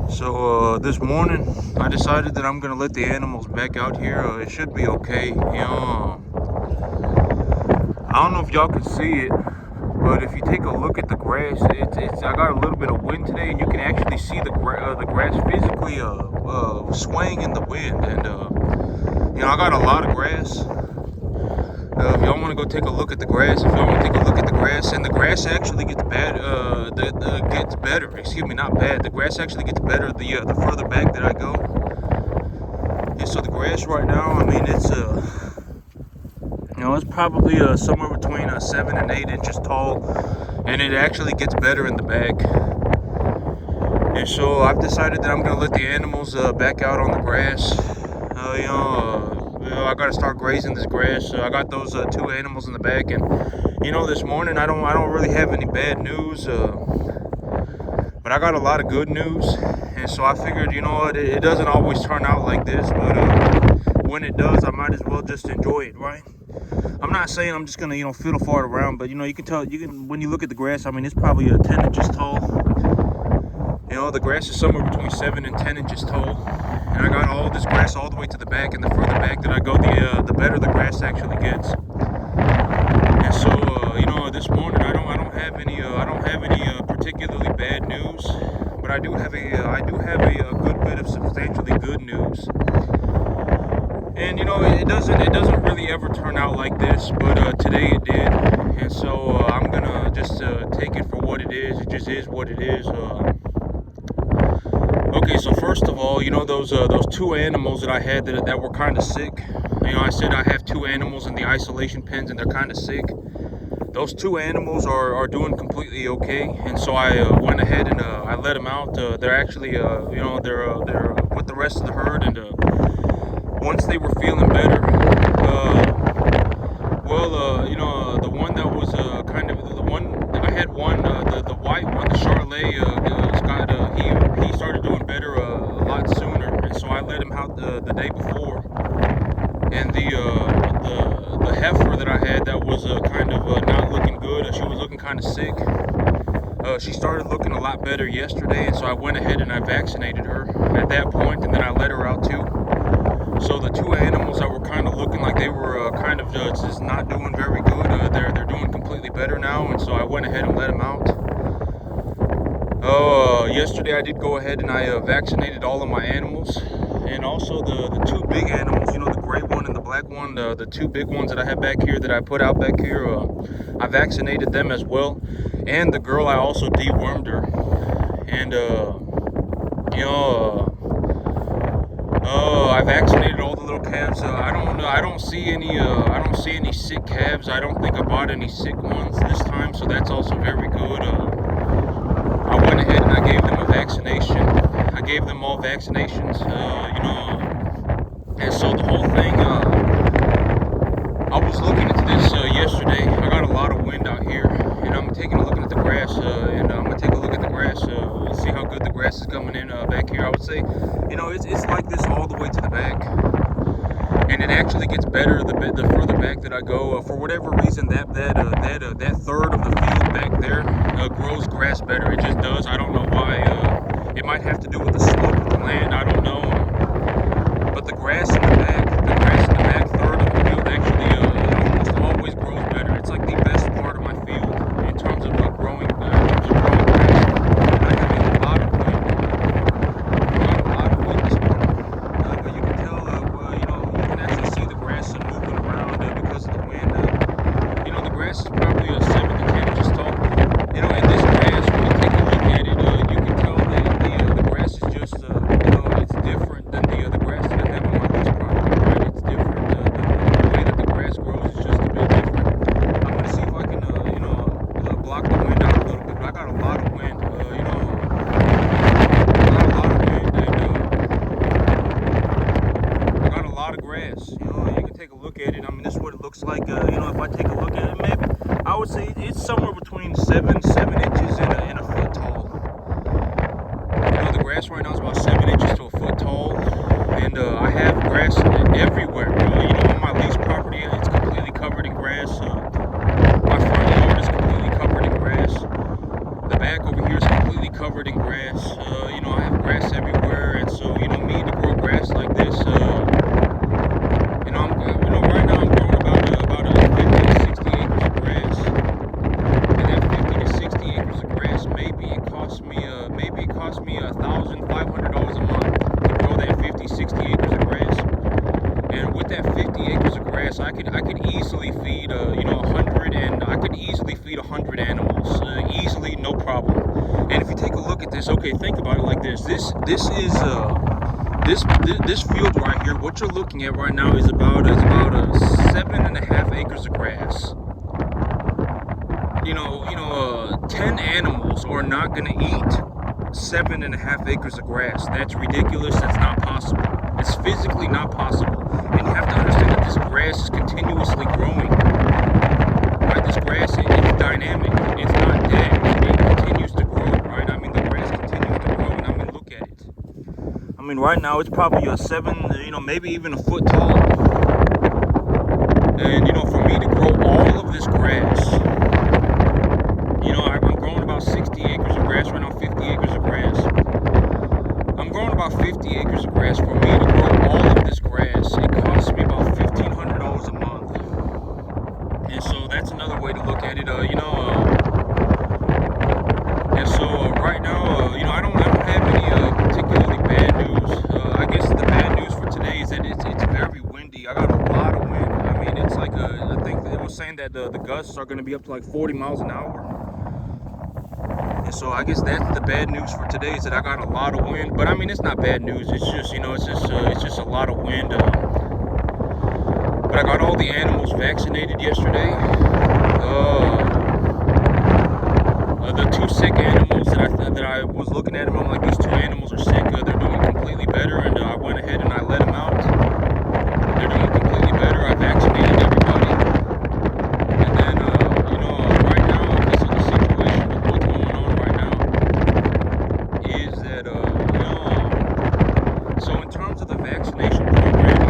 This morning I decided that I'm gonna let the animals back out here. It should be okay. I don't know if y'all can see it, but if you take a look at the grass, it's I got a little bit of wind today, and you can actually see the grass physically swaying in the wind. And I got a lot of grass. If y'all want to go take a look at the grass, if y'all want to take a look at the grass, and the grass actually gets bad, gets better. Excuse me, not bad. The grass actually gets better the further back that I go. And so the grass right now, I mean, it's probably somewhere between 7 and 8 inches tall, and it actually gets better in the back. And so I've decided that I'm gonna let the animals back out on the grass. I gotta start grazing this grass. I got those 2 animals in the back, and this morning I don't really have any bad news, but I got a lot of good news. And so I figured, it doesn't always turn out like this, but when it does, I might as well just enjoy it, right? I'm not saying I'm just gonna fiddle fart around, but you can tell, when you look at the grass, I mean, it's probably 10 inches tall. The grass is somewhere between 7 and 10 inches tall. And I got all this grass all the way to the back, and the further back that I go, the better the grass actually gets. And so, this morning I don't have any particularly bad news, but I do have a good bit of substantially good news. And it doesn't really ever turn out like this, but today it did. And so I'm gonna just take it for what it is. It just is what it is. Okay, so first of all, those 2 animals that I had that were kind of sick. I said I have 2 animals in the isolation pens, and they're kind of sick. Those 2 animals are doing completely okay, and so I went ahead and I let them out. They're actually, they're with the rest of the herd, and once they were feeling better, the one that was kind of the one I had one, the white one, the Charlet, he started doing better a lot sooner, and so I let him out the day before. And the heifer that I had that was kind of not looking good, she was looking kind of sick. She started looking a lot better yesterday, and so I went ahead and I vaccinated her at that point, and then I let her out too. So the 2 animals that were kind of looking like they were kind of just not doing very good, they're doing completely better now, and so I went ahead and let them out. Yesterday I did go ahead and I vaccinated all of my animals, and also the 2 big animals, the gray one and the black one, the 2 big ones that I have back here that I put out back here, I vaccinated them as well. And the girl, I also dewormed her, and I vaccinated all the little calves. I don't see any sick calves. I don't think I bought any sick ones this time, so that's also very good. I went ahead and I gave them a vaccination. I gave them all vaccinations, and so the whole thing, I was looking into this yesterday. I got a lot of wind out here, and I'm taking a look at the grass, and I'm going to take a look at the grass, see how good the grass is coming in back here. I would say, it's like this all the way to the back, and it actually gets better the further back that I go. For whatever reason, that third of the field back there grows grass better. It just does. I don't know why. It might have to do with the slope of the land. I don't know. But the grass in the back third of the field actually almost always grows better. It's like the best part of my field in terms of growing grass. And I have a lot of wind this morning. But you can tell, you can actually see the grass moving around because of the wind. The grass is probably 7 to 10 inches tall. And this grass, when you take a look at it, you can tell that the grass is just, it's different than the grass that I have on my lease property, right? It's different. The way that the grass grows is just a bit different. I'm going to see if I can, block the wind out a little bit, but I got a lot of wind, I got a lot of grass. You can take a look at it. I mean, this is what it looks like. If I take a look at it, maybe I would say it's somewhere between 7 inches and a foot tall. The grass right now is about 7 inches to a foot tall, and I have grass everywhere. On my lease property, it's completely covered in grass. My front yard is completely covered in grass. The back over here is completely covered in grass. I have grass everywhere. cost me $1,500 a month to grow that 50, 60 acres of grass. And with that 50 acres of grass, I could easily feed 100, and I could easily feed 100 animals, easily, no problem. And if you take a look at this, okay, think about it like this. This field right here, what you're looking at right now is about 7.5 acres of grass. 10 animals are not going to eat 7.5 acres of grass. That's ridiculous. That's not possible. It's physically not possible. And you have to understand that this grass is continuously growing. Right? This grass is dynamic. It's not dead. It continues to grow, right? I mean, the grass continues to grow, and I mean, look at it. I mean, right now it's probably maybe even a foot tall. And, for me to grow all of this grass, I'm growing about 60 acres of grass right now, 50 acres of grass. I'm growing about 50 acres of grass. For me to grow all of this grass, it costs me about $1,500 a month. And so that's another way to look at it. Right now, I don't have any particularly bad news. I guess the bad news for today is that it's very windy. I got a lot of wind. I mean, it's like I think it was saying that the gusts are going to be up to like 40 miles an hour. And so I guess that's the bad news for today, is that I got a lot of wind. But I mean, it's not bad news. It's just it's just a lot of wind. But I got all the animals vaccinated yesterday. The two sick animals that I was looking at them, I'm like, these two animals are sick. They're doing completely better, and I went ahead and I let them out. They're doing completely better. I vaccinated everybody. And then, right now, this is the situation with what's going on right now. Is that, so in terms of the vaccination program,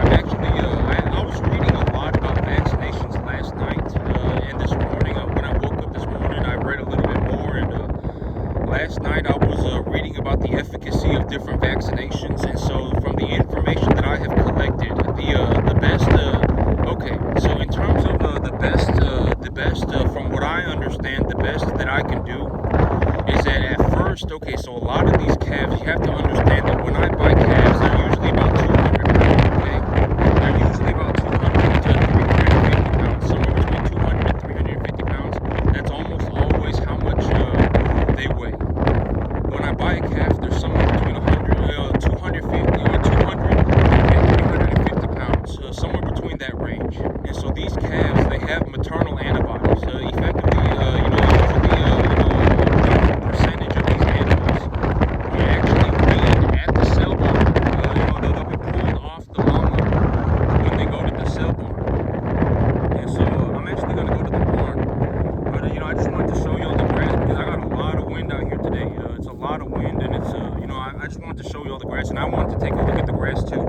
I was reading a lot about vaccinations last night and this morning. When I woke up this morning, I read a little bit more. And last night, I was reading about the efficacy of different vaccinations. And so, from the information that I have collected, the best. So in terms of the best, from what I understand, the best that I can do is that at first, so a lot of these calves, you have to understand that when I buy calves, they're usually about 200 pounds, okay? They're usually about 200 to 350 pounds, somewhere between 200 and 350 pounds. That's almost always how much they weigh. When I buy a calf, they're somewhere between 250 or 200 and 350 pounds, somewhere between that range. And so these calves, they have maternal antibodies. Effectively, percentage of these animals are actually weaned at the cell barn. They'll be pulled off the mama when they go to the cell barn. And so I'm actually going to go to the barn. But, I just wanted to show y'all the grass because I got a lot of wind out here today. It's a lot of wind, and it's, I just wanted to show y'all the grass, and I wanted to take a look at the grass too.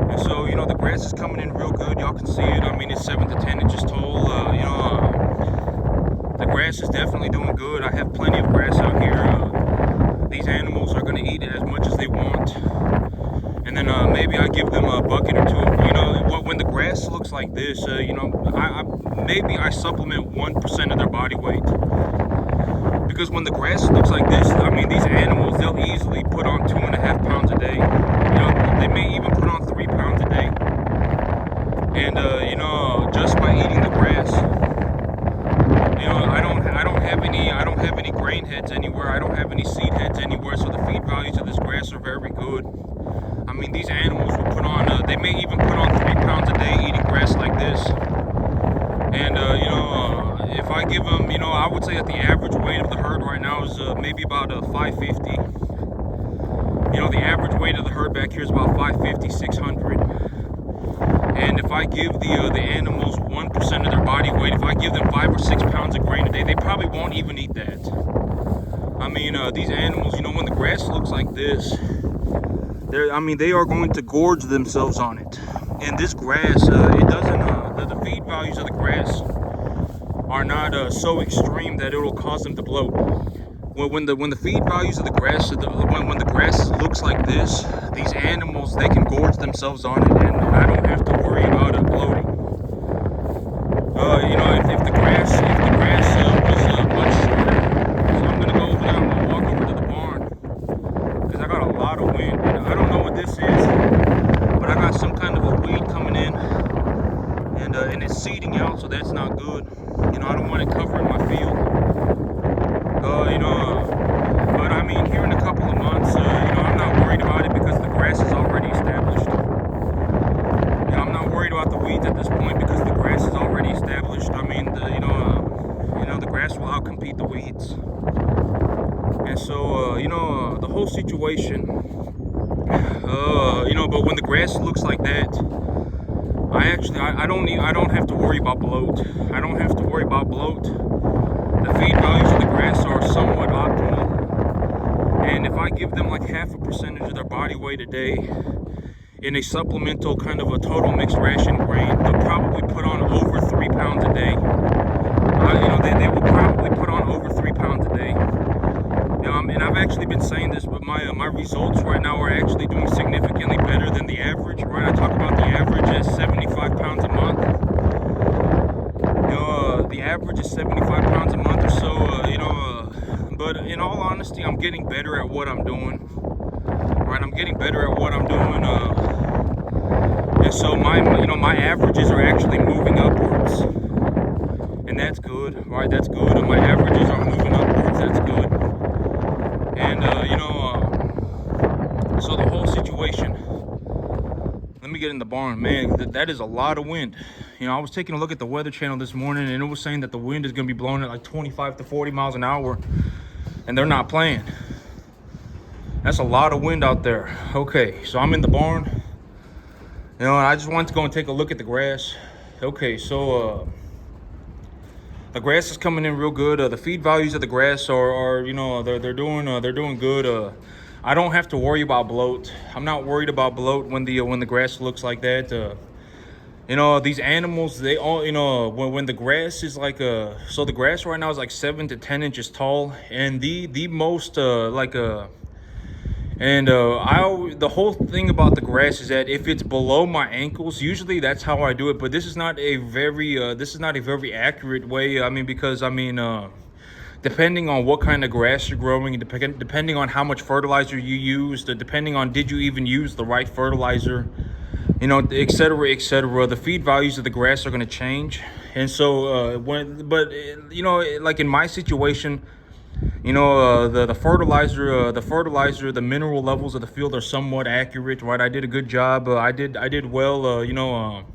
And so, the grass is coming in real good. Y'all can see it. I mean, it's 7 to 10 inches tall. The grass is definitely doing good. I have plenty of grass out here. These animals are going to eat it as much as they want. And then maybe I give them a bucket or two. When the grass looks like this, maybe I supplement 1% of their body weight. Because when the grass looks like this, I mean, these animals, they'll easily put on 2.5 pounds a day. They may even put on 3 pounds a day. And, just by eating the grass, I don't have any grain heads anywhere. I don't have any seed heads anywhere. So the feed values of this grass are very good. I mean, these animals will put on, they may even put on 3 pounds a day eating grass like this. And, if I give them, I would say that the average weight of the herd right now is maybe about 550. The average weight of the herd back here is about 550, 600. And if I give the animals 1% of their body weight, if I give them 5 or 6 pounds of grain a day, they probably won't even eat that. I mean, these animals, when the grass looks like this, they are going to gorge themselves on it. And this grass, it doesn't, the feed values of the grass are not so extreme that it will cause them to bloat. When the feed values of the grass, when the grass looks like this, these animals, they can gorge themselves on it, and I don't have to worry about it bloating. If the grass was much shorter, so I'm gonna go over there. I'm gonna walk over to the barn. this is, but I got some kind of a weed coming in, and it's seeding out, so that's not good. You know, I don't want it covering my field. But I mean, here in a couple of months, I'm not worried about it because the grass is already established. I'm not worried about the weeds at this point because the grass is already established. I mean, the grass will outcompete the weeds. And so, the whole situation, but when the grass looks like that, I don't have to worry about bloat. I don't have to worry about bloat. The feed values of the grass are somewhat optimal. And if I give them like half a percentage of their body weight a day in a supplemental kind of a total mixed ration grain, they'll probably put on over 3 pounds a day. They will probably put on over 3 pounds a day. And I've actually been saying this, but my results right now are actually doing significantly better than the average. Right, I talk about the average as 75 pounds a month. The average is 75 pounds a month or so. But in all honesty, I'm getting better at what I'm doing. Right, I'm getting better at what I'm doing. And so my averages are actually moving upwards, and that's good. Right, that's good. And my averages are moving upwards. That's good. And so the whole situation. Let me get in the barn, man. That is a lot of wind. I was taking a look at the Weather Channel this morning, and it was saying that the wind is going to be blowing at like 25 to 40 miles an hour, and they're not playing. That's a lot of wind out there. Okay, so I'm in the barn. And I just wanted to go and take a look at the grass. Okay, so the grass is coming in real good. The feed values of the grass are they're doing good. I don't have to worry about bloat. I'm not worried about bloat when the grass looks like that. These animals, they all, when the grass is like so the grass right now is like 7 to 10 inches tall, and the most the whole thing about the grass is that if it's below my ankles, usually that's how I do it. But this is not a very accurate way. Depending on what kind of grass you're growing, depending on how much fertilizer you used, depending on did you even use the right fertilizer, et cetera, et cetera. The feed values of the grass are going to change. And so like in my situation, the fertilizer, the mineral levels of the field are somewhat accurate, right? I did a good job. I did well,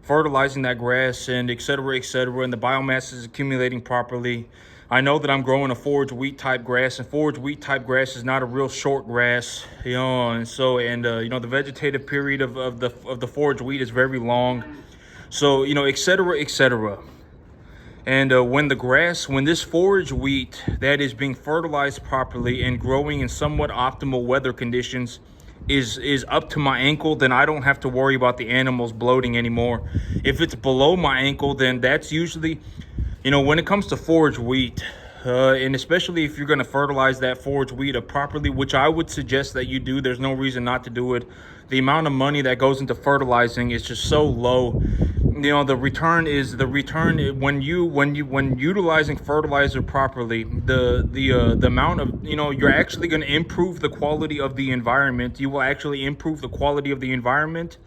fertilizing that grass and et cetera, and the biomass is accumulating properly. I know that I'm growing a forage wheat type grass, and forage wheat type grass is not a real short grass, and so the vegetative period of the forage wheat is very long. So, et cetera, et cetera. And when this forage wheat that is being fertilized properly and growing in somewhat optimal weather conditions is up to my ankle, then I don't have to worry about the animals bloating anymore. If it's below my ankle, then that's usually, when it comes to forage wheat, and especially if you're going to fertilize that forage wheat properly, which I would suggest that you do. There's no reason not to do it. The amount of money that goes into fertilizing is just so low. The return when utilizing fertilizer properly, the amount of, you're actually going to improve the quality of the environment. You will actually improve the quality of the environment,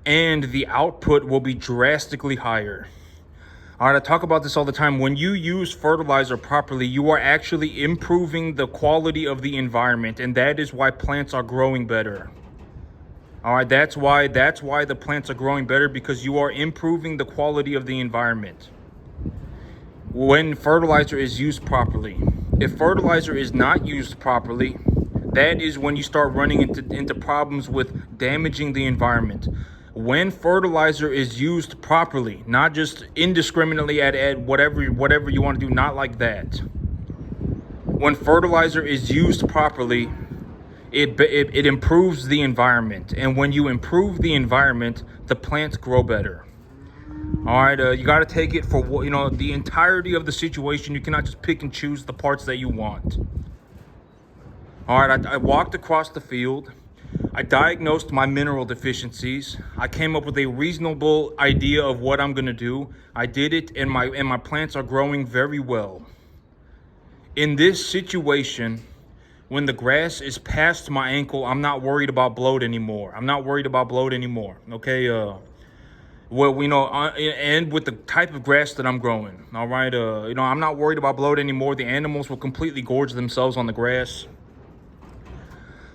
and the output will be drastically higher. All right, I talk about this all the time. When you use fertilizer properly, you are actually improving the quality of the environment, and that is why plants are growing better. All right, that's why the plants are growing better, because you are improving the quality of the environment when fertilizer is used properly. If fertilizer is not used properly, that is when you start running into problems with damaging the environment. When fertilizer is used properly, not just indiscriminately at whatever you want to do, not like that. When fertilizer is used properly, it improves the environment, and when you improve the environment, the plants grow better. All right, you got to take it for the entirety of the situation. You cannot just pick and choose the parts that you want. All right, I walked across the field. I diagnosed my mineral deficiencies. I came up with a reasonable idea of what I'm going to do. I did it, and my plants are growing very well. In this situation, when the grass is past my ankle, I'm not worried about bloat anymore. Okay. Well, and with the type of grass that I'm growing, all right. I'm not worried about bloat anymore. The animals will completely gorge themselves on the grass.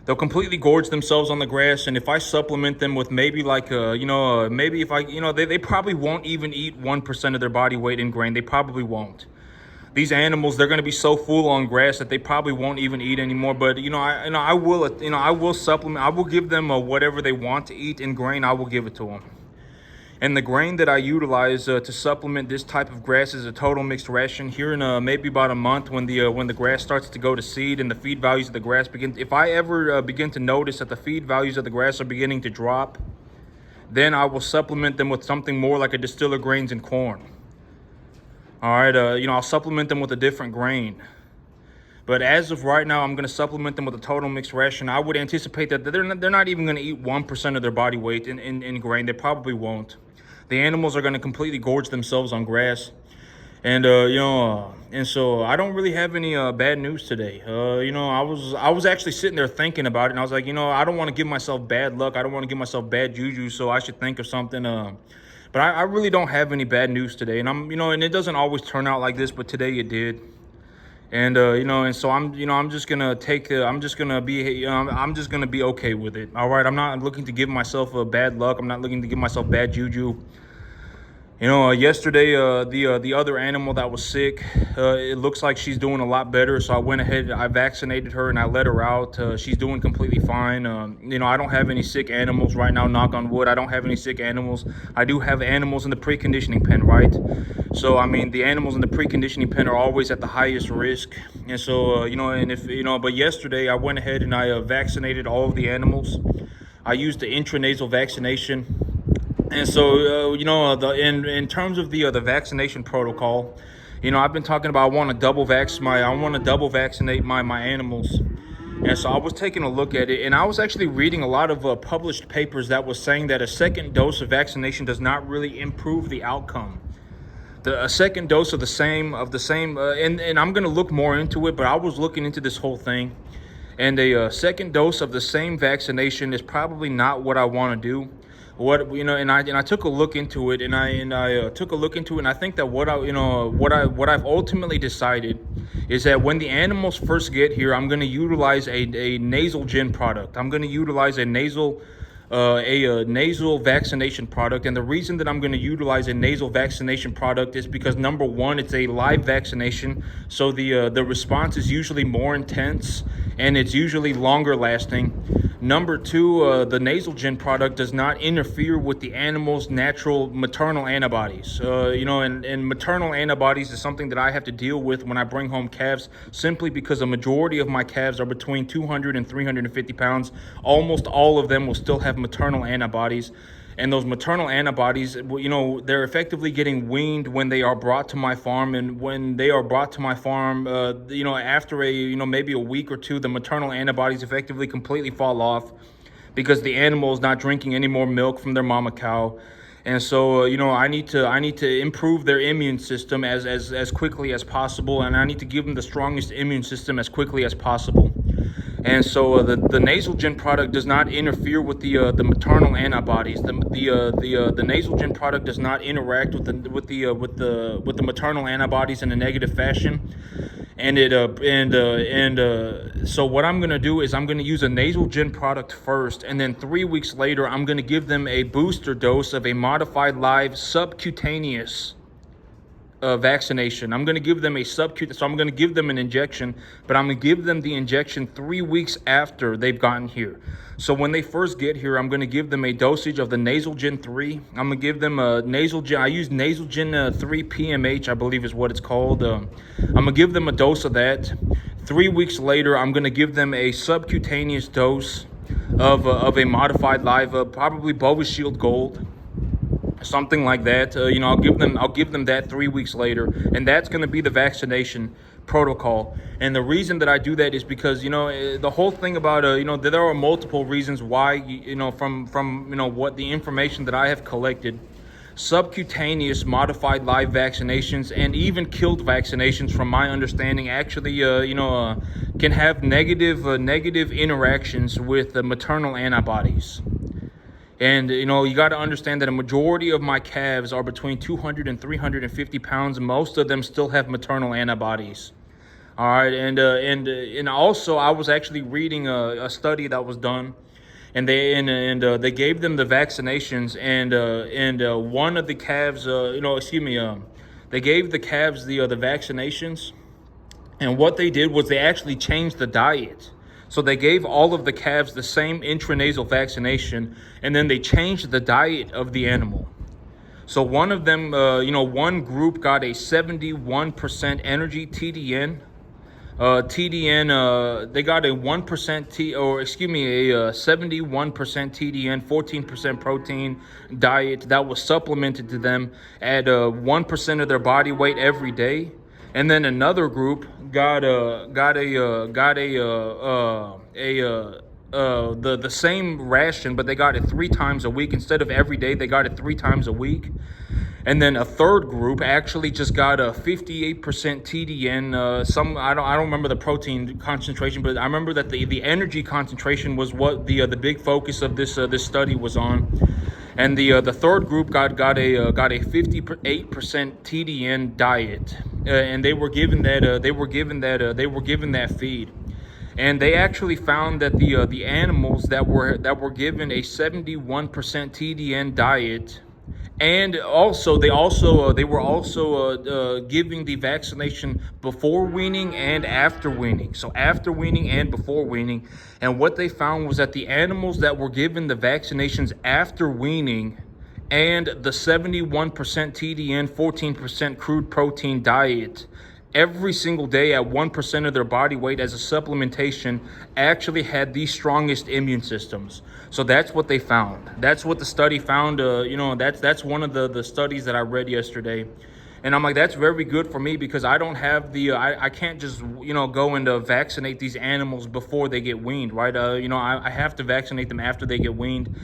They'll completely gorge themselves on the grass, and if I supplement them with maybe like, maybe if I, they probably won't even eat 1% of their body weight in grain. They probably won't. These animals, they're going to be so full on grass that they probably won't even eat anymore. But I will supplement. I will give them whatever they want to eat in grain. I will give it to them. And the grain that I utilize to supplement this type of grass is a total mixed ration. Here in maybe about a month, when the grass starts to go to seed and the feed values of the grass begin, if I ever begin to notice that the feed values of the grass are beginning to drop, then I will supplement them with something more like a distiller grains and corn. All right, I'll supplement them with a different grain. But as of right now, I'm going to supplement them with a total mixed ration. I would anticipate that they're not even going to eat 1% of their body weight in grain. They probably won't. The animals are going to completely gorge themselves on grass. And, and so I don't really have any bad news today. I was actually sitting there thinking about it, and I was like, I don't want to give myself bad luck. I don't want to give myself bad juju, so I should think of something. But I really don't have any bad news today. And and it doesn't always turn out like this, but today it did. And and so I'm just gonna I'm just gonna be okay with it. All right, I'm not looking to give myself bad luck. I'm not looking to give myself bad juju. Yesterday, the other animal that was sick, it looks like she's doing a lot better. So I went ahead, I vaccinated her, and I let her out. She's doing completely fine. I don't have any sick animals right now, knock on wood. I don't have any sick animals. I do have animals in the preconditioning pen, right? So, the animals in the preconditioning pen are always at the highest risk. And so, but yesterday I went ahead and I vaccinated all of the animals. I used the intranasal vaccination. And so, in terms of the vaccination protocol, I've been talking about I want to double vaccinate my animals. And so I was taking a look at it, and I was actually reading a lot of published papers that was saying that a second dose of vaccination does not really improve the outcome. A second dose of the same, and I'm going to look more into it, but I was looking into this whole thing, and a second dose of the same vaccination is probably not what I want to do. And I took a look into it, and I took a look into it, and I think that what I've ultimately decided is that when the animals first get here, I'm going to utilize a nasal gin product. I'm going to utilize a nasal vaccination product. And the reason that I'm going to utilize a nasal vaccination product is because, number one, it's a live vaccination, so the response is usually more intense and it's usually longer lasting. Number two, the nasal gin product does not interfere with the animal's natural maternal antibodies. And maternal antibodies is something that I have to deal with when I bring home calves, simply because a majority of my calves are between 200 and 350 pounds. Almost all of them will still have maternal antibodies. And those maternal antibodies, they're effectively getting weaned when they are brought to my farm. And when they are brought to my farm, after maybe a week or two, the maternal antibodies effectively completely fall off because the animal is not drinking any more milk from their mama cow. And so, I need to improve their immune system as quickly as possible, and I need to give them the strongest immune system as quickly as possible. And so the nasal gin product does not interfere with the maternal antibodies. The nasal gin product does not interact with the maternal antibodies in a negative fashion. So what I'm going to do is I'm going to use a nasal gin product first, and then 3 weeks later I'm going to give them a booster dose of a modified live subcutaneous vaccination. I'm going to give them so I'm going to give them an injection, but I'm going to give them the injection 3 weeks after they've gotten here. So when they first get here, I'm going to give them a dosage of the Nasal Gin 3. I'm going to give them a Nasal Gin. I use Nasal Gin 3 PMH, I believe is what it's called. I'm going to give them a dose of that. 3 weeks later, I'm going to give them a subcutaneous dose of a modified live, probably Bovishield Gold, something like that. I'll give them that 3 weeks later, and that's going to be the vaccination protocol. And the reason that I do that is because the whole thing about there are multiple reasons why, from what the information that I have collected. subcutaneous modified live vaccinations and even killed vaccinations, from my understanding, actually can have negative interactions with the maternal antibodies. And you got to understand that a majority of my calves are between 200 and 350 pounds. Most of them still have maternal antibodies. All right, and also I was actually reading a study that was done, and they gave them the vaccinations, and one of the calves, they gave the calves the vaccinations, and what they did was they actually changed the diet. So they gave all of the calves the same intranasal vaccination, and then they changed the diet of the animal. So one of them, one group got a 71% energy TDN. They got a 1% a 71% TDN, 14% protein diet that was supplemented to them at 1% of their body weight every day. And then another group got the same ration, but they got it 3 times a week instead of every day. They got it 3 times a week. And then a third group actually just got a 58% TDN. I don't remember the protein concentration, but I remember that the energy concentration was what the big focus of this study was on. And the third group got a 58% TDN diet, and they were given that feed. And they actually found that the animals that were given a 71% TDN diet, and they were also giving the vaccination before weaning and after weaning. So after weaning and before weaning. And what they found was that the animals that were given the vaccinations after weaning and the 71% TDN, 14% crude protein diet every single day at 1% of their body weight as a supplementation actually had the strongest immune systems. So that's what they found. That's what the study found. That's one of the studies that I read yesterday. And I'm like, that's very good for me, because I don't have I can't just, go and vaccinate these animals before they get weaned, right? I have to vaccinate them after they get weaned.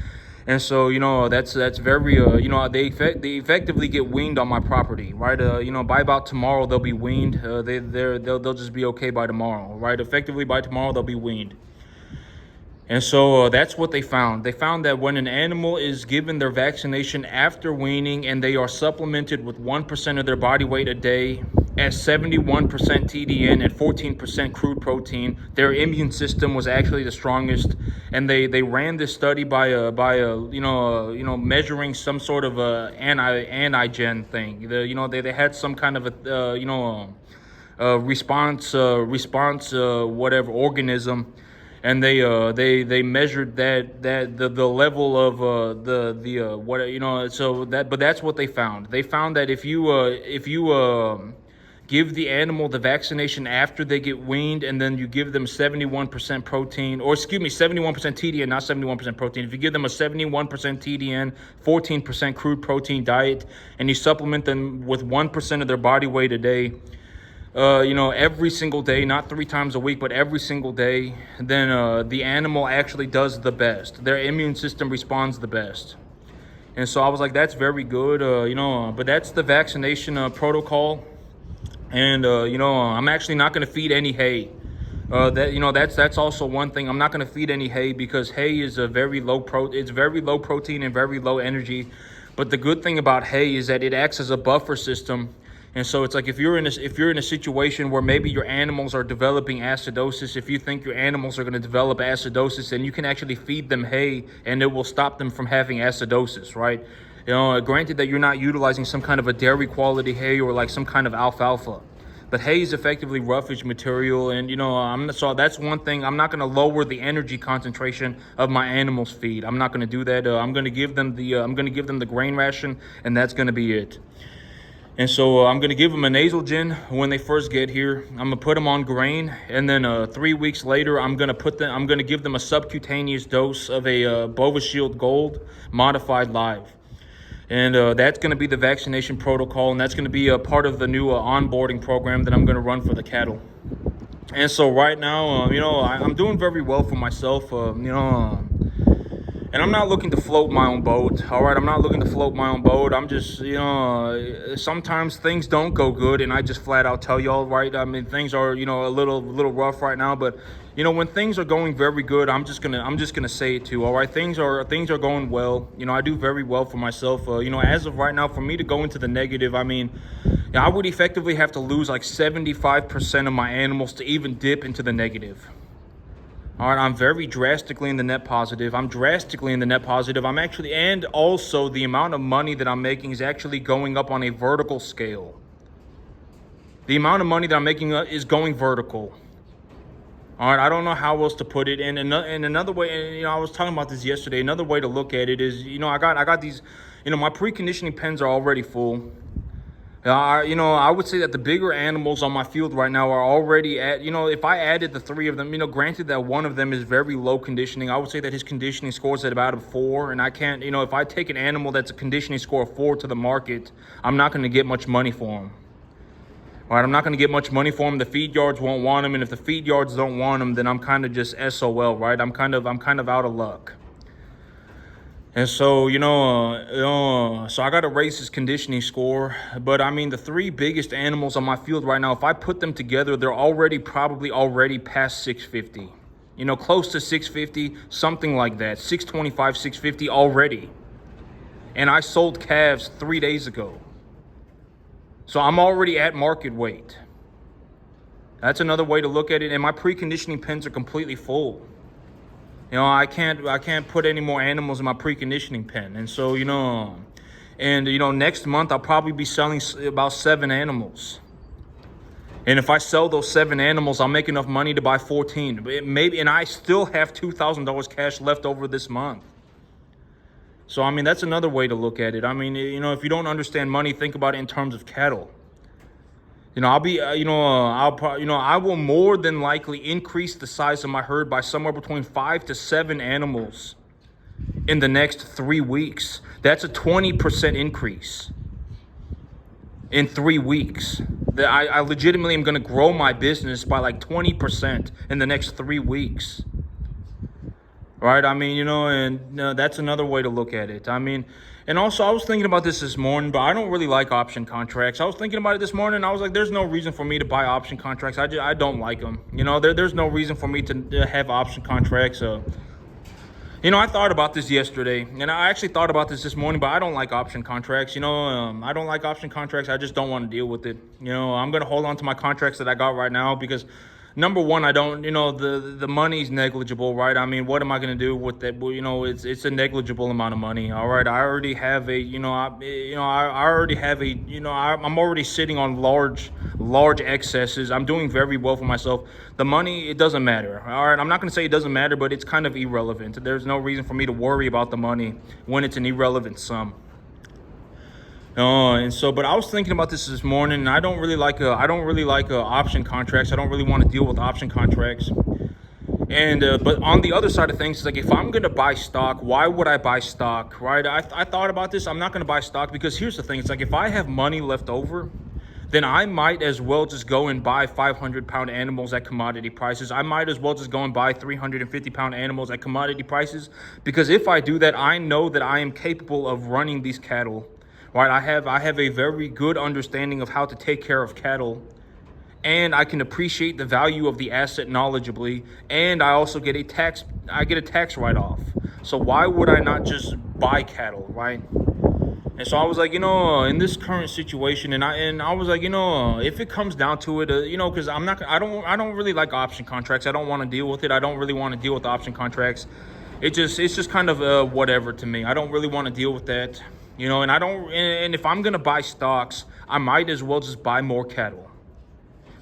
And so, that's very, they effectively get weaned on my property, right? By about tomorrow, they'll be weaned. They'll just be okay by tomorrow, right? Effectively by tomorrow, they'll be weaned. And so that's what they found. They found that when an animal is given their vaccination after weaning and they are supplemented with 1% of their body weight a day at 71% TDN and 14% crude protein, their immune system was actually the strongest. And they ran this study by measuring some sort of antigen thing. They had some kind of a response whatever organism. And they measured the level of but that's what they found. They found that if you give the animal the vaccination after they get weaned, and then you give them 71% protein, 71% TDN, not 71% protein. If you give them a 71% TDN, 14% crude protein diet, and you supplement them with 1% of their body weight a day, every single day, not 3 times a week, but every single day, then the animal actually does the best. Their immune system responds the best. And so I was like, that's very good, but that's the vaccination protocol. And, I'm actually not going to feed any hay. That's also one thing. I'm not going to feed any hay, because hay is it's very low protein and very low energy. But the good thing about hay is that it acts as a buffer system. And so it's like, if you're in a situation where maybe your animals are developing acidosis, if you think your animals are going to develop acidosis, then you can actually feed them hay, and it will stop them from having acidosis, right? Granted that you're not utilizing some kind of a dairy quality hay or like some kind of alfalfa, but hay is effectively roughage material. And so that's one thing. I'm not going to lower the energy concentration of my animals' feed. I'm not going to do that. I'm going to give them the grain ration, and that's going to be it. And so I'm going to give them a Nasalgen when they first get here. I'm going to put them on grain, and then 3 weeks later, I'm going to give them a subcutaneous dose of a Bovishield Gold modified live. And that's going to be the vaccination protocol, and that's going to be a part of the new onboarding program that I'm going to run for the cattle. And so right now, I'm doing very well for myself, And I'm not looking to float my own boat. All right, I'm not looking to float my own boat. I'm just, sometimes things don't go good, and I just flat out tell y'all, right? I mean, things are, a little rough right now, but when things are going very good, I'm just gonna say it too. All right, things are going well. I do very well for myself. As of right now, for me to go into the negative, I mean, I would effectively have to lose like 75% of my animals to even dip into the negative. All right, I'm very drastically in the net positive. I'm drastically in the net positive. I'm actually, and also the amount of money that I'm making is actually going up on a vertical scale. The amount of money that I'm making is going vertical. All right, I don't know how else to put it. And another way, I was talking about this yesterday. Another way to look at it is, I got these, my preconditioning pens are already full. I would say that the bigger animals on my field right now are already at, if I added the three of them, granted that one of them is very low conditioning, I would say that his conditioning scores at about a 4. And I can't, if I take an animal that's a conditioning score of 4 to the market, I'm not going to get much money for him. All right, I'm not going to get much money for him. The feed yards won't want him. And if the feed yards don't want him, then I'm kind of just SOL, right? I'm kind of out of luck. And so, so I got to raise his conditioning score. But, I mean, the 3 biggest animals on my field right now, if I put them together, they're probably already past 650. Close to 650, something like that. 625, 650 already. And I sold calves 3 days ago. So I'm already at market weight. That's another way to look at it. And my preconditioning pens are completely full. I can't put any more animals in my preconditioning pen. And so, next month I'll probably be selling about 7 animals. And if I sell those 7 animals, I'll make enough money to buy 14. Maybe, and I still have $2,000 cash left over this month. So, I mean, that's another way to look at it. I mean, if you don't understand money, think about it in terms of cattle. I will more than likely increase the size of my herd by somewhere between 5 to 7 animals in the next 3 weeks. That's a 20% increase in 3 weeks. I legitimately am going to grow my business by like 20% in the next 3 weeks. Right? I mean, that's another way to look at it. I mean, and also I was thinking about this morning, but I don't really like option contracts. I was thinking about it this morning, and I was like, there's no reason for me to buy option contracts. I don't like them. There's no reason for me to have option contracts. I thought about this yesterday, and I actually thought about this morning, but I don't like option contracts. I don't like option contracts. I just don't want to deal with it. I'm going to hold on to my contracts that I got right now because, number one, I don't, the money's negligible, right? I mean, what am I going to do with that? Well, it's a negligible amount of money. All right. I already have I'm already sitting on large excesses. I'm doing very well for myself. The money, it doesn't matter. All right. I'm not going to say it doesn't matter, but it's kind of irrelevant. There's no reason for me to worry about the money when it's an irrelevant sum. But I was thinking about this morning, and I don't really like option contracts. I don't really want to deal with option contracts. And but on the other side of things, it's like, if I'm gonna buy stock, why would I buy stock, right? I thought about this. I'm not gonna buy stock because here's the thing. It's like, if I have money left over, then I might as well just go and buy 500-pound animals at commodity prices. I might as well just go and buy 350-pound animals at commodity prices, because if I do that, I know that I am capable of running these cattle. Right, I have a very good understanding of how to take care of cattle, and I can appreciate the value of the asset knowledgeably, and I also get a tax write-off. So why would I not just buy cattle, right? And so I was like, in this current situation, and I was like, if it comes down to it, because I don't really like option contracts. I don't want to deal with it. I don't really want to deal with option contracts. It's just kind of whatever to me. I don't really want to deal with that. And if I'm going to buy stocks, I might as well just buy more cattle.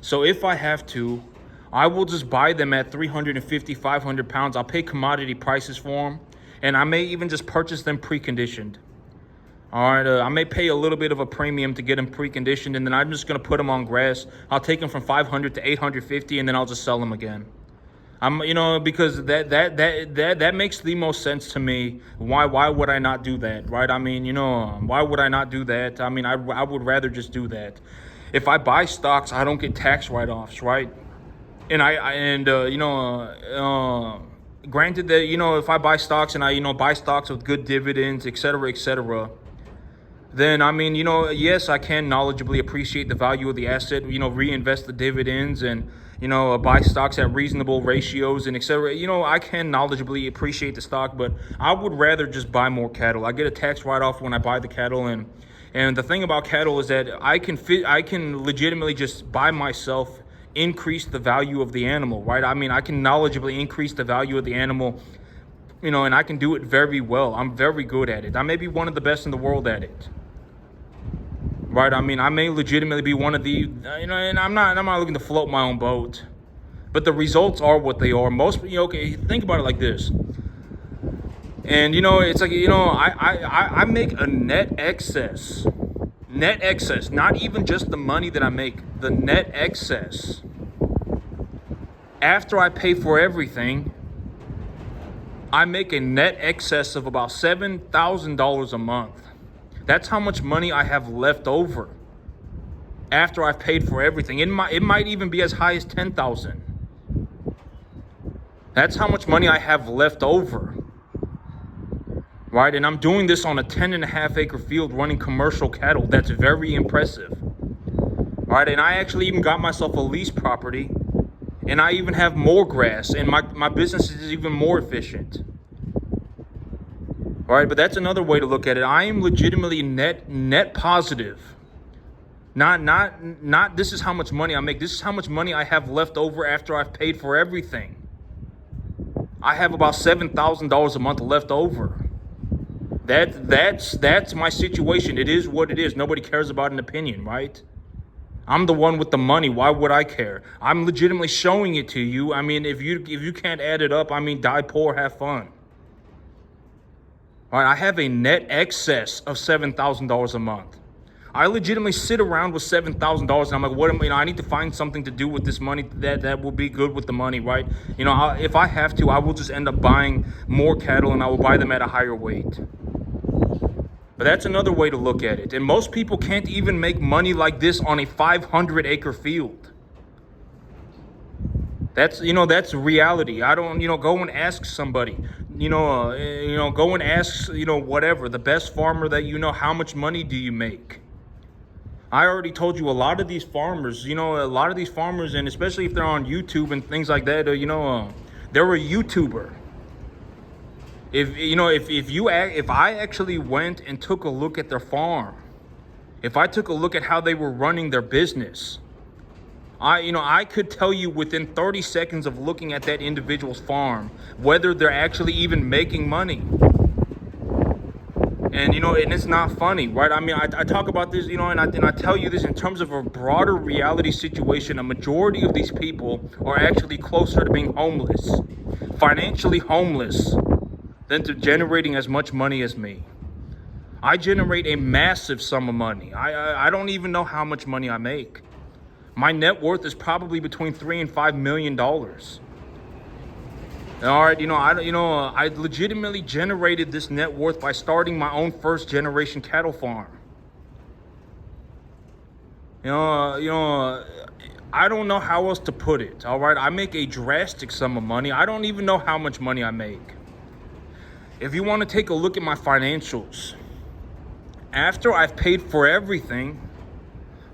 So if I have to, I will just buy them at 350, 500 pounds. I'll pay commodity prices for them, and I may even just purchase them preconditioned. All right, I may pay a little bit of a premium to get them preconditioned, and then I'm just going to put them on grass. I'll take them from 500 to 850, and then I'll just sell them again. Because that makes the most sense to me. Why would I not do that, right? I mean, why would I not do that? I mean, I would rather just do that. If I buy stocks, I don't get tax write-offs, right? And granted that, if I buy stocks and I, buy stocks with good dividends, et cetera, then, yes, I can knowledgeably appreciate the value of the asset, reinvest the dividends and, buy stocks at reasonable ratios and et cetera. I can knowledgeably appreciate the stock, but I would rather just buy more cattle. I get a tax write-off when I buy the cattle, and the thing about cattle is that I can legitimately just by myself increase the value of the animal, right? I can knowledgeably increase the value of the animal, and I can do it very well. I'm very good at it. I may be one of the best in the world at it. Right, I may legitimately be one of the, and I'm not looking to float my own boat, but the results are what they are. Okay, think about it like this, and it's like, I make a net excess, not even just the money that I make, the net excess. After I pay for everything, I make a net excess of about $7,000 a month. That's how much money I have left over after I've paid for everything. It might even be as high as $10,000. That's how much money I have left over, right? And I'm doing this on a 10.5 acre field running commercial cattle. That's very impressive, right? And I actually even got myself a lease property, and I even have more grass, and my business is even more efficient. All right, but that's another way to look at it. I am legitimately net positive. Not this is how much money I make. This is how much money I have left over after I've paid for everything. I have about $7,000 a month left over. That's my situation. It is what it is. Nobody cares about an opinion, right? I'm the one with the money. Why would I care? I'm legitimately showing it to you. If you can't add it up, die poor, have fun. All right, I have a net excess of $7,000 a month. I legitimately sit around with $7,000 and I'm like, I need to find something to do with this money that will be good with the money, right? If I have to, I will just end up buying more cattle and I will buy them at a higher weight. But that's another way to look at it. And most people can't even make money like this on a 500 acre field. That's reality. I don't, go and ask somebody, go and ask, whatever, the best farmer that how much money do you make? I already told you a lot of these farmers, and especially if they're on YouTube and things like that, they're a YouTuber. If I actually went and took a look at their farm, if I took a look at how they were running their business, I could tell you within 30 seconds of looking at that individual's farm whether they're actually even making money. And and it's not funny, right? I talk about this, and I tell you this in terms of a broader reality situation. A majority of these people are actually closer to being homeless, financially homeless, than to generating as much money as me. I generate a massive sum of money. I don't even know how much money I make. My net worth is probably between $3 and $5 million. All right, I legitimately generated this net worth by starting my own first generation cattle farm. I don't know how else to put it. All right, I make a drastic sum of money. I don't even know how much money I make. If you want to take a look at my financials, after I've paid for everything,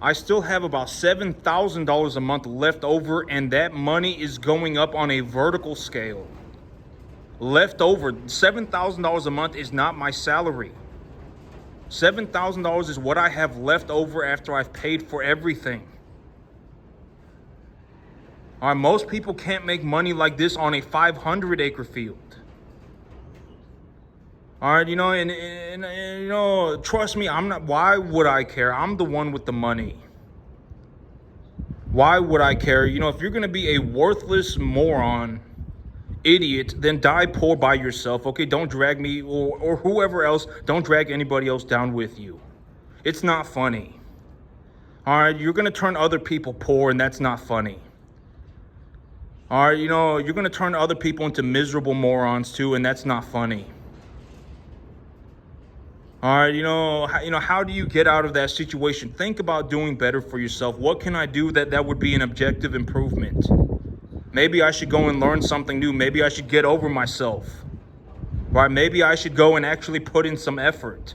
I still have about $7,000 a month left over, and that money is going up on a vertical scale. Left over, $7,000 a month is not my salary. $7,000 is what I have left over after I've paid for everything. All right, most people can't make money like this on a 500 acre field. All right, and trust me, why would I care? I'm the one with the money. Why would I care? If you're going to be a worthless moron, idiot, then die poor by yourself, okay? Don't drag me or whoever else, don't drag anybody else down with you. It's not funny. All right, you're going to turn other people poor, and that's not funny. All right, you're going to turn other people into miserable morons too, and that's not funny. All right, how do you get out of that situation? Think about doing better for yourself. What can I do that would be an objective improvement? Maybe I should go and learn something new. Maybe I should get over myself. Right? Maybe I should go and actually put in some effort.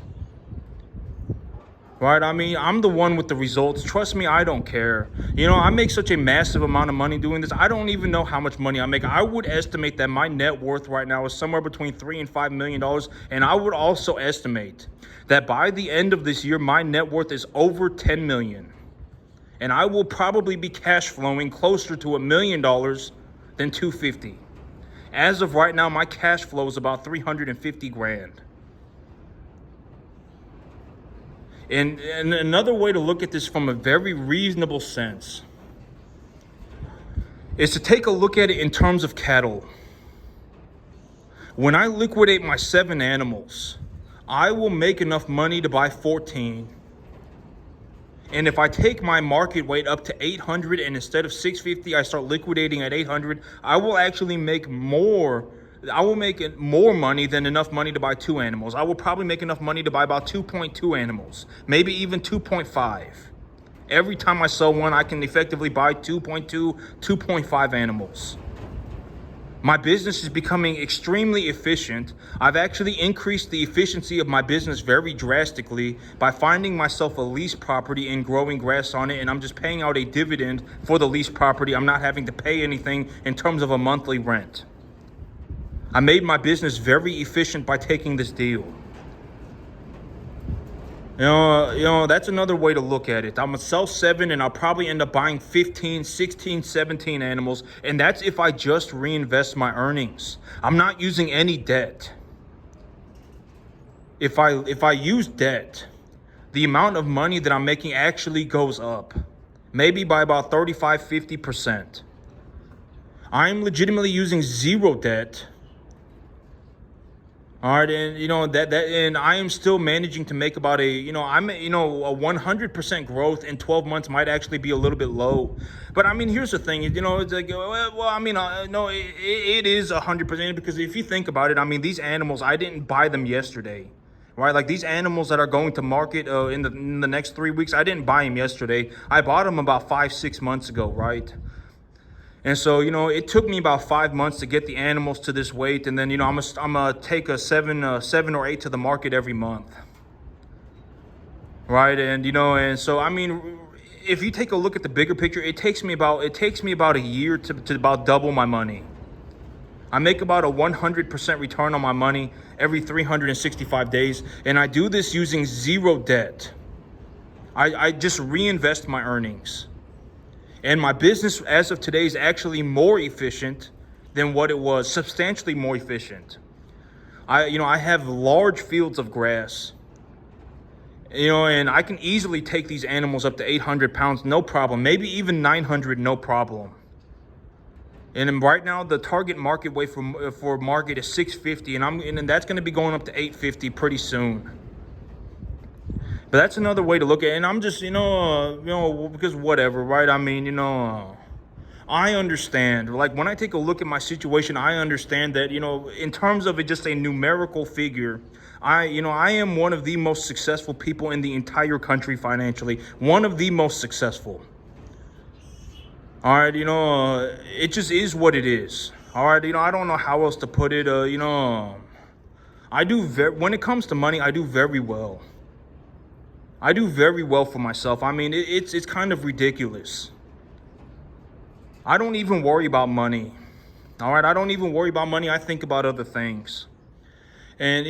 Right? I mean, I'm the one with the results. Trust me, I don't care. You know, I make such a massive amount of money doing this. I don't even know how much money I make. I would estimate that my net worth right now is somewhere between $3 and $5 million. And I would also estimate that by the end of this year, my net worth is over 10 million. And I will probably be cash flowing closer to $1 million than 250. As of right now, my cash flow is about 350 grand. And another way to look at this from a very reasonable sense is to take a look at it in terms of cattle. When I liquidate my 7 animals, I will make enough money to buy 14. And if I take my market weight up to 800 and instead of 650, I start liquidating at 800, I will actually make more. I will make more money than enough money to buy 2 animals. I will probably make enough money to buy about 2.2 animals, maybe even 2.5. Every time I sell one, I can effectively buy 2.2, 2.5 animals. My business is becoming extremely efficient. I've actually increased the efficiency of my business very drastically by finding myself a lease property and growing grass on it, and I'm just paying out a dividend for the lease property. I'm not having to pay anything in terms of a monthly rent. I made my business very efficient by taking this deal. You know, that's another way to look at it. I'm gonna sell 7 and I'll probably end up buying 15, 16, 17 animals. And that's if I just reinvest my earnings. I'm not using any debt. If I use debt, the amount of money that I'm making actually goes up. Maybe by about 35, 50%. I'm legitimately using zero debt. All right, and and I am still managing to make about a 100% growth in 12 months might actually be a little bit low. But I mean, here's the thing, it's like, no, it is 100% because if you think about it, I mean, these animals, I didn't buy them yesterday. Right, like these animals that are going to market in the next 3 weeks, I didn't buy them yesterday. I bought them about 5-6 months ago, right? And so, it took me about 5 months to get the animals to this weight. And then, I'm gonna take a 7 or 8 to the market every month. Right. And so, I mean, if you take a look at the bigger picture, it takes me about a year to about double my money. I make about a 100% return on my money every 365 days. And I do this using zero debt. I just reinvest my earnings. And my business as of today is actually more efficient than what it was, substantially more efficient. I have large fields of grass, and I can easily take these animals up to 800 pounds, no problem. Maybe even 900, no problem. And right now, the target market weight for market is 650, and that's going to be going up to 850 pretty soon. But that's another way to look at it. And I'm just, because whatever, right? I mean, I understand. Like when I take a look at my situation, I understand that, in terms of it, just a numerical figure, I am one of the most successful people in the entire country financially. One of the most successful. All right, it just is what it is. All right, I don't know how else to put it. When it comes to money, I do very well. I do very well for myself. I mean, it's kind of ridiculous. I don't even worry about money. All right, I don't even worry about money. I think about other things. And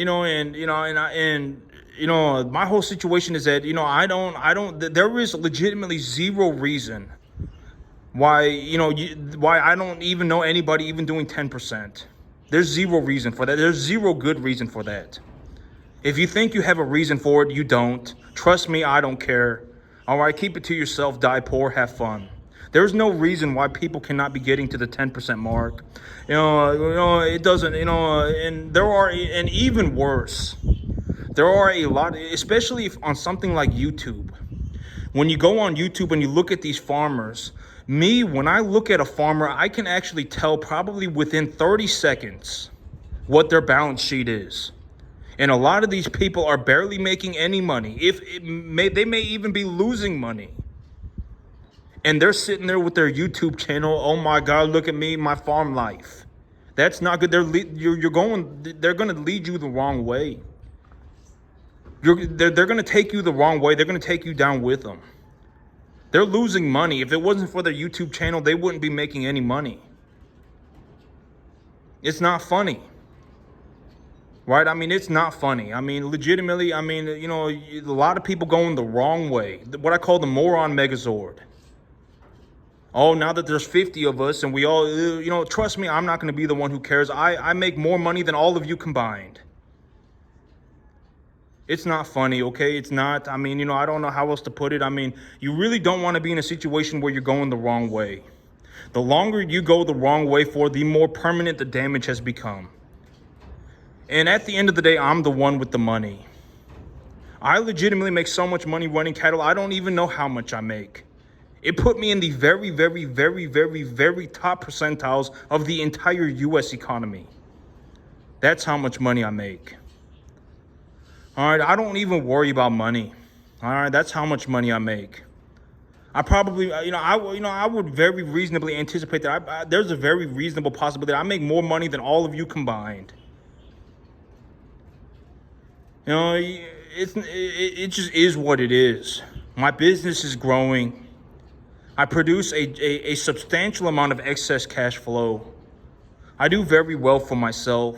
my whole situation is that there is legitimately zero reason why I don't even know anybody even doing 10%. There's zero reason for that. There's zero good reason for that. If you think you have a reason for it, you don't. Trust me, I don't care. All right, keep it to yourself, die poor, have fun. There's no reason why people cannot be getting to the 10% mark. It doesn't, and even worse, there are a lot, especially on something like YouTube. When you go on YouTube and you look at these farmers, when I look at a farmer, I can actually tell probably within 30 seconds what their balance sheet is. And a lot of these people are barely making any money. They may even be losing money. And they're sitting there with their YouTube channel. Oh my God, look at me, my farm life. That's not good. They're going to lead you the wrong way. They're going to take you the wrong way. They're going to take you down with them. They're losing money. If it wasn't for their YouTube channel, they wouldn't be making any money. It's not funny. Right? I mean, it's not funny. I mean, legitimately, I mean, you know, a lot of people going the wrong way. What I call the moron megazord. Oh, now that there's 50 of us and we all, you know, trust me, I'm not going to be the one who cares. I make more money than all of you combined. It's not funny, okay? It's not. I mean, you know, I don't know how else to put it. I mean, you really don't want to be in a situation where you're going the wrong way. The longer you go the wrong way for, the more permanent the damage has become. And at the end of the day, I'm the one with the money. I legitimately make so much money running cattle, I don't even know how much I make. It put me in the very, very, very, very, very top percentiles of the entire U.S. economy. That's how much money I make. All right, I don't even worry about money. All right, that's how much money I make. I probably, I would very reasonably anticipate that there's a very reasonable possibility I make more money than all of you combined. You know, it just is what it is. My business is growing. I produce a substantial amount of excess cash flow. I do very well for myself.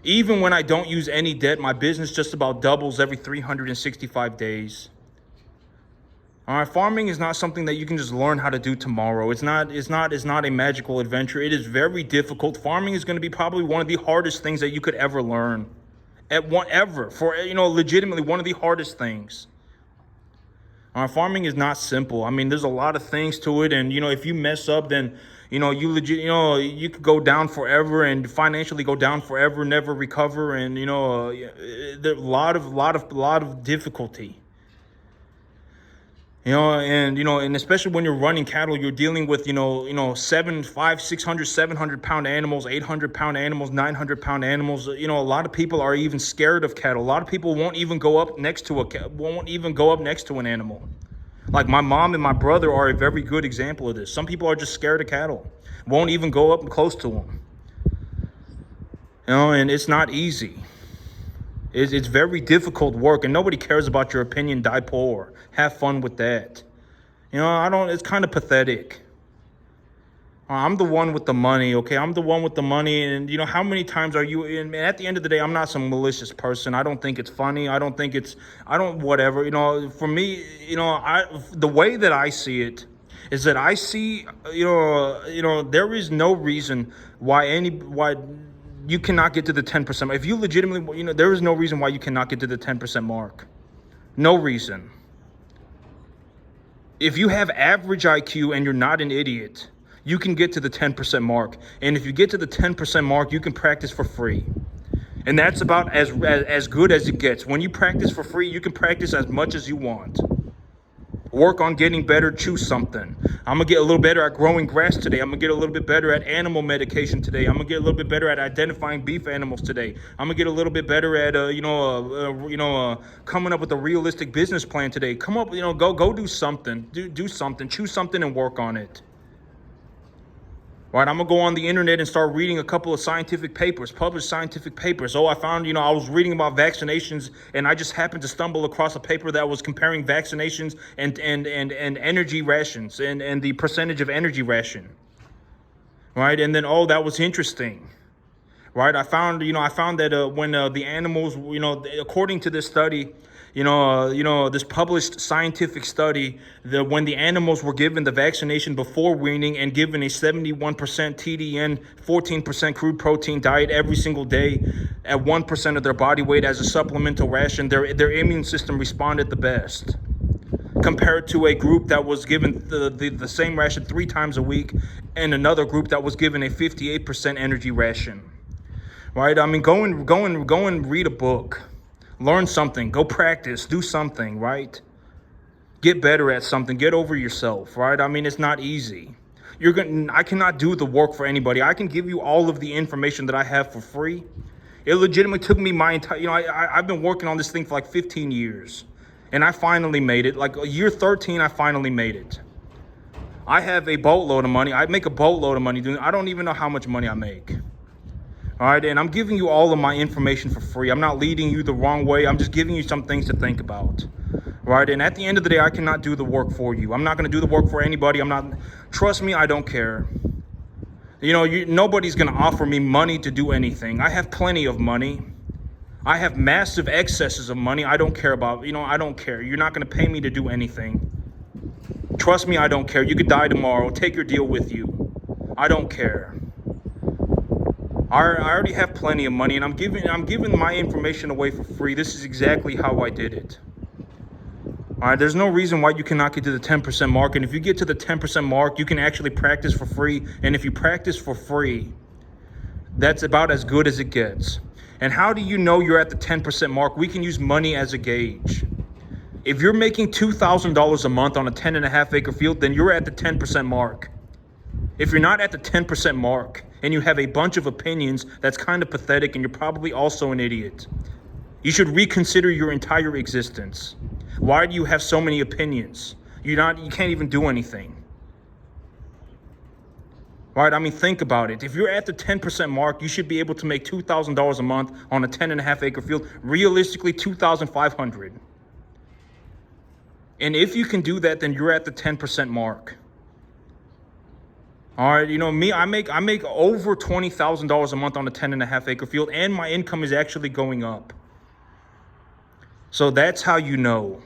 Even when I don't use any debt, my business just about doubles every 365 days. All right, farming is not something that you can just learn how to do tomorrow. It's not a magical adventure. It is very difficult. Farming is going to be probably one of the hardest things that you could ever learn. Legitimately one of the hardest things. Farming is not simple. I mean, there's a lot of things to it, and if you mess up, then you could go down forever and financially go down forever, never recover, and there's a lot of difficulty. And especially when you're running cattle, you're dealing with 500, 600, 700 pound animals, 800 pound animals, 900 pound animals. A lot of people are even scared of cattle. A lot of people won't even go up next to an animal. Like my mom and my brother are a very good example of this. Some people are just scared of cattle, won't even go up close to them. And it's not easy. It's very difficult work, and nobody cares about your opinion. Die poor. Have fun with that. It's kind of pathetic. I'm the one with the money, okay? I'm the one with the money, and how many times are you in? At the end of the day, I'm not some malicious person. I don't think it's funny. Whatever. For me, the way that I see it is that I see, there is no reason why you cannot get to the 10%. If you legitimately, there is no reason why you cannot get to the 10% mark. No reason. If you have average IQ and you're not an idiot, you can get to the 10% mark. And if you get to the 10% mark, you can practice for free. And that's about as good as it gets. When you practice for free, you can practice as much as you want. Work on getting better, choose something. I'm going to get a little better at growing grass today. I'm going to get a little bit better at animal medication today. I'm going to get a little bit better at identifying beef animals today. I'm going to get a little bit better at, coming up with a realistic business plan today. Come up, go do something. Do something. Choose something and work on it. Right, I'm going to go on the internet and start reading a couple of scientific papers, published scientific papers. I found, I was reading about vaccinations, and I just happened to stumble across a paper that was comparing vaccinations and energy rations and the percentage of energy ration. Right, and then, that was interesting. Right, I found that when the animals, according to this study, this published scientific study, that when the animals were given the vaccination before weaning and given a 71% TDN, 14% crude protein diet every single day at 1% of their body weight as a supplemental ration, their immune system responded the best, compared to a group that was given the same ration 3 times a week and another group that was given a 58% energy ration. Right? I mean, go and read a book. Learn something, go practice, do something, right? Get better at something, get over yourself, right? I mean, it's not easy. I cannot do the work for anybody. I can give you all of the information that I have for free. It legitimately took me my entire, I've been working on this thing for like 15 years. And I finally made it. Like year 13, I finally made it. I have a boatload of money. I make a boatload of money doing. I don't even know how much money I make. All right, and I'm giving you all of my information for free. I'm not leading you the wrong way. I'm just giving you some things to think about. Right, and at the end of the day, I cannot do the work for you. I'm not going to do the work for anybody. Trust me, I don't care. You know, nobody's going to offer me money to do anything. I have plenty of money. I have massive excesses of money. I don't care about, I don't care. You're not going to pay me to do anything. Trust me, I don't care. You could die tomorrow. Take your deal with you. I don't care. I already have plenty of money, and I'm giving my information away for free. This is exactly how I did it. All right, there's no reason why you cannot get to the 10% mark. And if you get to the 10% mark, you can actually practice for free. And if you practice for free, that's about as good as it gets. And how do you know you're at the 10% mark? We can use money as a gauge. If you're making $2,000 a month on a 10.5 acre field, then you're at the 10% mark. If you're not at the 10% mark and you have a bunch of opinions, that's kind of pathetic, and you're probably also an idiot. You should reconsider your entire existence. Why do you have so many opinions? You can't even do anything. Right? I mean, think about it. If you're at the 10% mark, you should be able to make $2,000 a month on a 10.5 acre field. Realistically, $2,500. And if you can do that, then you're at the 10% mark. All right, me, I make over $20,000 a month on a 10.5 acre field, and my income is actually going up. So that's how you know.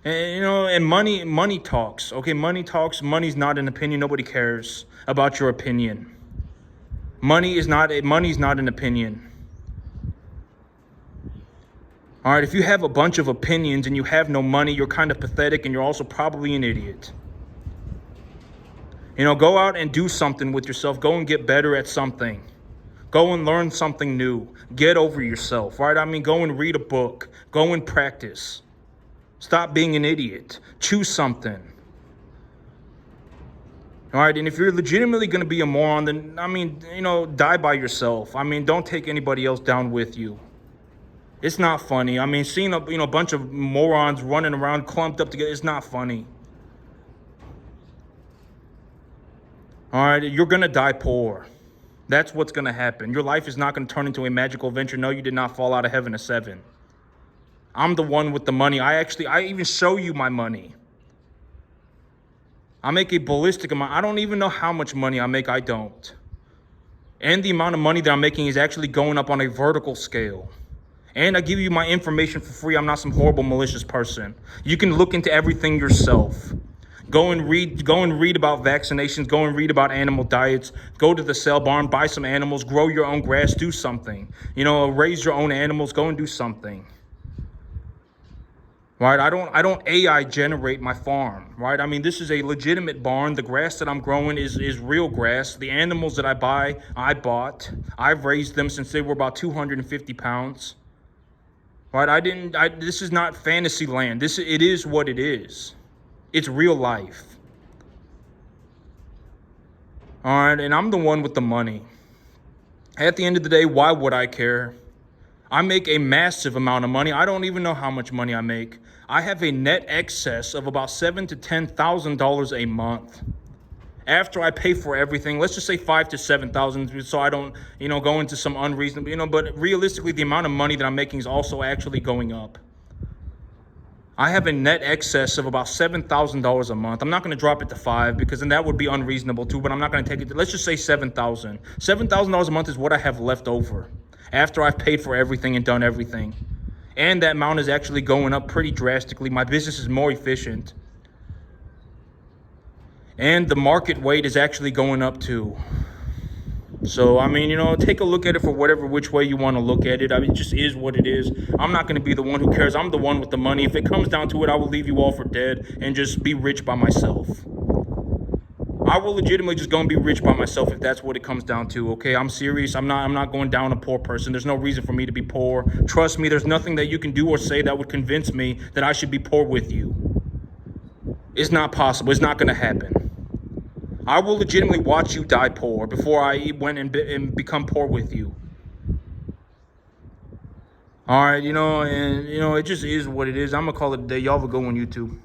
And and money talks. Okay, money talks. Money's not an opinion. Nobody cares about your opinion. Money's not an opinion. All right, if you have a bunch of opinions and you have no money, you're kind of pathetic, and you're also probably an idiot. Go out and do something with yourself. Go and get better at something. Go and learn something new. Get over yourself, right? I mean, go and read a book. Go and practice. Stop being an idiot. Choose something. All right, and if you're legitimately going to be a moron, then, die by yourself. Don't take anybody else down with you. It's not funny. Seeing a bunch of morons running around clumped up together, it's not funny. All right, you're going to die poor. That's what's going to happen. Your life is not going to turn into a magical adventure. No, you did not fall out of heaven at 7. I'm the one with the money. I even show you my money. I make a ballistic amount. I don't even know how much money I make. I don't. And the amount of money that I'm making is actually going up on a vertical scale. And I give you my information for free. I'm not some horrible, malicious person. You can look into everything yourself. Go and read about vaccinations. Go and read about animal diets. Go to the sale barn, buy some animals, grow your own grass, do something. Raise your own animals, go and do something. Right? I don't AI generate my farm, right? This is a legitimate barn. The grass that I'm growing is real grass. The animals that I buy, I bought. I've raised them since they were about 250 pounds. Right? This is not fantasy land. It is what it is. It's real life. All right, and I'm the one with the money. At the end of the day, why would I care? I make a massive amount of money. I don't even know how much money I make. I have a net excess of about $7,000 to $10,000 a month. After I pay for everything, let's just say $5,000 to $7,000, so I don't, go into some unreasonable, but realistically, the amount of money that I'm making is also actually going up. I have a net excess of about $7,000 a month. I'm not going to drop it to 5 because then that would be unreasonable too, but I'm not going to take it. Let's just say $7,000. $7,000 a month is what I have left over after I've paid for everything and done everything. And that amount is actually going up pretty drastically. My business is more efficient. And the market weight is actually going up too. So, take a look at it for which way you want to look at it. It just is what it is. I'm not going to be the one who cares. I'm the one with the money. If it comes down to it, I will leave you all for dead and just be rich by myself. I will legitimately just go and be rich by myself if that's what it comes down to, okay? I'm serious. I'm not going down a poor person. There's no reason for me to be poor. Trust me, there's nothing that you can do or say that would convince me that I should be poor with you. It's not possible. It's not going to happen. I will legitimately watch you die poor before I went and become poor with you. All right, it just is what it is. I'm going to call it a day. Y'all have a good one, YouTube.